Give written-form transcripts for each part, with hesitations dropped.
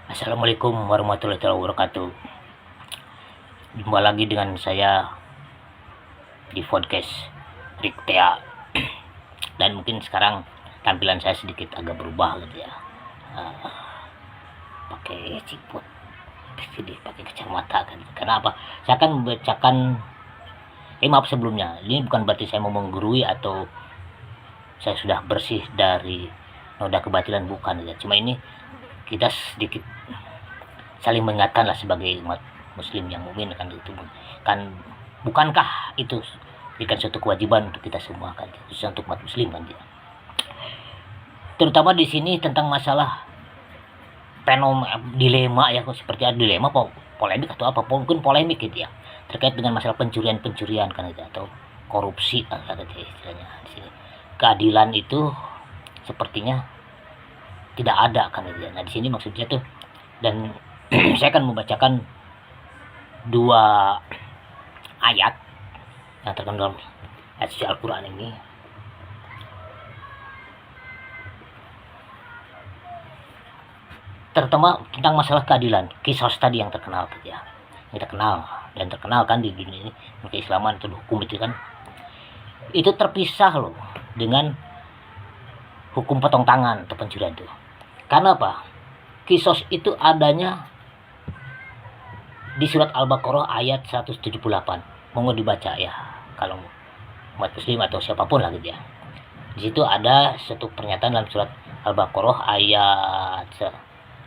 Assalamualaikum warahmatullahi wabarakatuh. Jumpa lagi dengan saya di podcast Riktea. Dan mungkin sekarang tampilan saya sedikit agak berubah gitu ya. Pakai ciput, pakai kacamata kan. Karena apa? Saya akan membacakan maaf sebelumnya. Ini bukan berarti saya mau menggurui atau saya sudah bersih dari noda kebatilan, bukan ya. Cuma ini kita sedikit saling mengingatkan lah sebagai umat muslim yang mukmin kan, itu kan, bukankah itu bukan suatu kewajiban untuk kita semua kan, khususnya untuk umat muslim kan ya. Terutama di sini tentang masalah dilema ya, seperti ada dilema polemik atau apa, mungkin polemik gitu ya, terkait dengan masalah pencurian kan itu, atau korupsi ada istilahnya di sini. Keadilan itu sepertinya tidak ada kan gitu ya. Nah di sini maksudnya tuh, dan saya akan membacakan dua ayat yang terkandung dalam ayat suci Al-Quran ini. Terutama tentang masalah keadilan, kisah tadi yang terkenal gitu ya. Kita kenal dan terkenal kan di dunia ini, keislaman atau hukum itu kan, itu terpisah loh dengan hukum potong tangan atau pencurian itu. Karena apa? Kisos itu adanya di surat Al-Baqarah ayat 178. Monggo dibaca ya kalau umat muslim atau siapapun lah gitu ya. Di situ ada satu pernyataan dalam surat Al-Baqarah ayat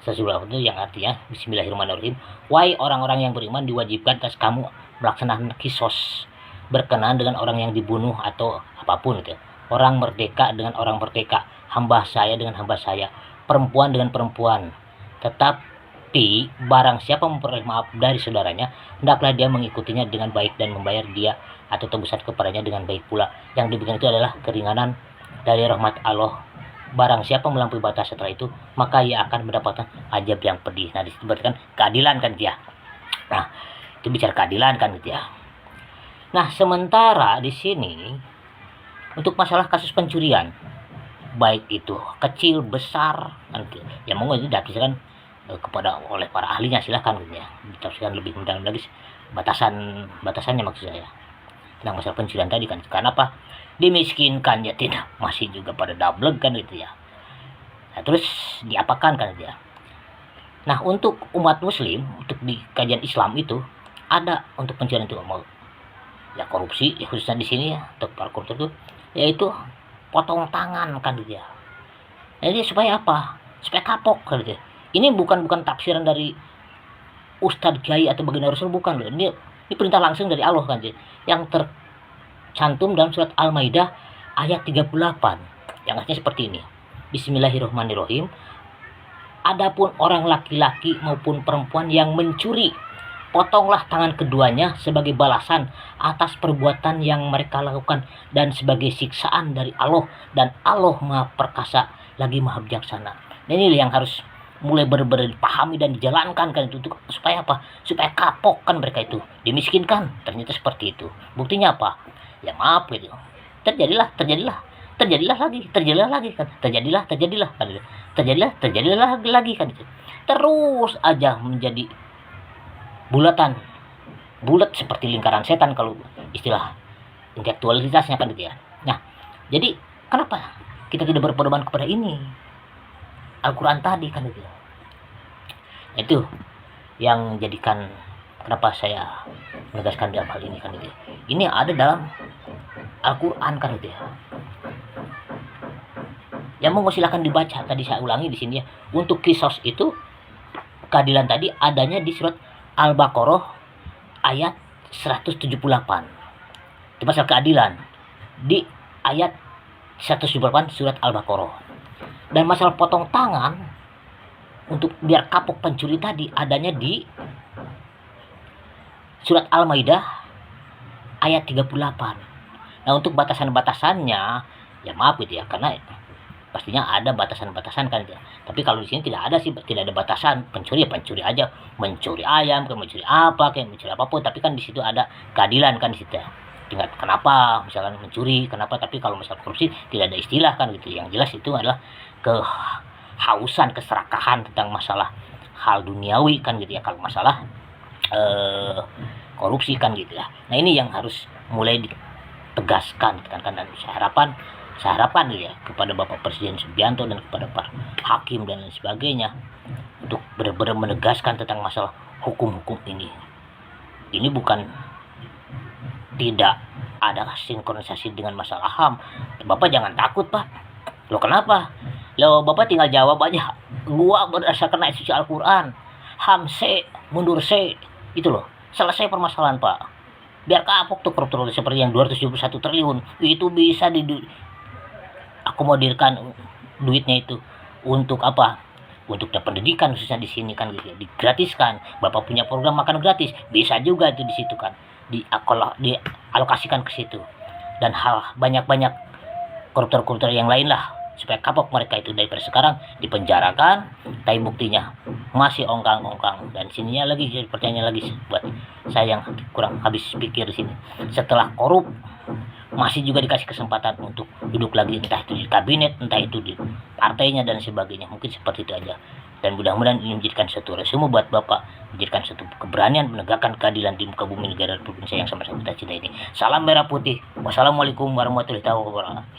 178 itu yang artinya Bismillahirrahmanirrahim. Wahai orang-orang yang beriman, diwajibkan atas kamu melaksanakan kisos berkenaan dengan orang yang dibunuh atau apapun itu. Orang merdeka dengan orang merdeka, hamba saya dengan hamba saya, perempuan dengan perempuan. Tetapi barang siapa memperoleh maaf dari saudaranya, hendaklah dia mengikutinya dengan baik dan membayar dia atau tebusan kepadanya dengan baik pula. Yang demikian itu adalah keringanan dari rahmat Allah. Barang siapa melampaui batas setelah itu, maka ia akan mendapatkan azab yang pedih. Nah, disitu berarti kan keadilan kan dia. Nah, itu bicara keadilan kan gitu ya. Nah, sementara di sini untuk masalah kasus pencurian, baik itu kecil besar kan, ya monggo itu diaplikasikan kepada oleh para ahlinya, silahkan gitu ya, ditafsirkan lebih mendalam lagi batasannya maksud saya tentang masalah pencurian tadi kan. Karena apa? Dimiskinkan ya tidak, masih juga pada double kan gitu ya. Nah, terus diapakan kan gitu ya. Nah, untuk umat muslim, untuk di kajian Islam itu ada untuk pencurian itu, mau ya korupsi ya, khususnya di sini ya, untuk para koruptor itu yaitu potong tangan kan gitu ya. Jadi supaya apa? Supaya kapok kan gitu ya. Ini bukan tafsiran dari Ustadz Kiai atau baginda Rasul, bukan loh. Ini perintah langsung dari Allah kan gitu, yang tercantum dalam surat Al-Maidah ayat 38 yang artinya seperti ini. Bismillahirrahmanirrahim. Adapun orang laki-laki maupun perempuan yang mencuri, potonglah tangan keduanya sebagai balasan atas perbuatan yang mereka lakukan dan sebagai siksaan dari Allah, dan Allah Maha Perkasa lagi Maha Bijaksana. Dan ini yang harus mulai benar-benar dipahami dan dijalankan kan itu, supaya apa? Supaya kapok kan mereka itu, dimiskinkan. Ternyata seperti itu. Buktinya apa? Ya maaf gitu. Terjadilah lagi kan. Terjadilah lagi kan itu. Terus aja menjadi bulat seperti lingkaran setan kalau istilah intelektualitasnya kan gitu ya. Nah, jadi kenapa kita tidak berpedoman kepada ini, Al-Quran tadi kan gitu ya. Itu yang jadikan kenapa saya menegaskan dalam hal ini kan gitu ya. Ini ada dalam Al-Quran kan gitu ya. Yang mau silakan dibaca, tadi saya ulangi di sini ya. Untuk kisos itu, keadilan tadi adanya di surat Al-Baqarah ayat 178. Itu masalah keadilan di ayat 178 surat Al-Baqarah. Dan masalah potong tangan untuk biar kapok pencuri tadi adanya di surat Al-Maidah ayat 38. Nah, untuk batasan-batasannya ya maaf gitu ya, karena pastinya ada batasan-batasan kan ya. Tapi kalau di sini tidak ada sih, tidak ada batasan. Pencuri ya pencuri aja, mencuri ayam, mencuri apa, kayak mencuri apapun. Tapi kan di situ ada keadilan kan di situ. Tinggal kenapa misalkan mencuri, kenapa, tapi kalau misalkan korupsi tidak ada istilah kan gitu. Yang jelas itu adalah kehausan, keserakahan tentang masalah hal duniawi kan gitu ya, kalau masalah korupsi kan gitu ya. Nah ini yang harus mulai ditegaskan kan, dan saya harapan gitu ya kepada Bapak Presiden Subianto dan kepada para hakim dan lain sebagainya untuk benar-benar menegaskan tentang masalah hukum-hukum ini. Ini bukan tidak ada sinkronisasi dengan masalah HAM. Bapak jangan takut, Pak. Loh kenapa? Loh Bapak tinggal jawab aja. Gua berdasarkan ayat suci Al-Quran. HAM C, mundur C. Itu loh. Selesai permasalahan, Pak. Biar kapok tuh koruptor seperti yang 271 triliun. Itu bisa diakomodirkan duitnya itu untuk apa? Untuk pendidikan khususnya di sini kan gitu. Digratiskan. Bapak punya program makan gratis. Bisa juga itu di situ kan. Dialokasikan ke situ. Dan hal banyak-banyak koruptor-koruptor yang lain lah, supaya kapok mereka itu daripada sekarang dipenjarakan, tapi buktinya masih ongkang-ongkang. Dan sininya lagi jadi pertanyaan lagi buat saya yang kurang habis pikir di sini. Setelah korup masih juga dikasih kesempatan untuk duduk lagi, entah itu di kabinet, entah itu di partainya dan sebagainya. Mungkin seperti itu aja. Dan mudah-mudahan ini menjadikan satu resume buat Bapak, menjadikan satu keberanian menegakkan keadilan di muka bumi negara Republik Indonesia yang sama-sama kita cinta ini. Salam merah putih. Wassalamualaikum warahmatullahi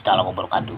wabarakatuh.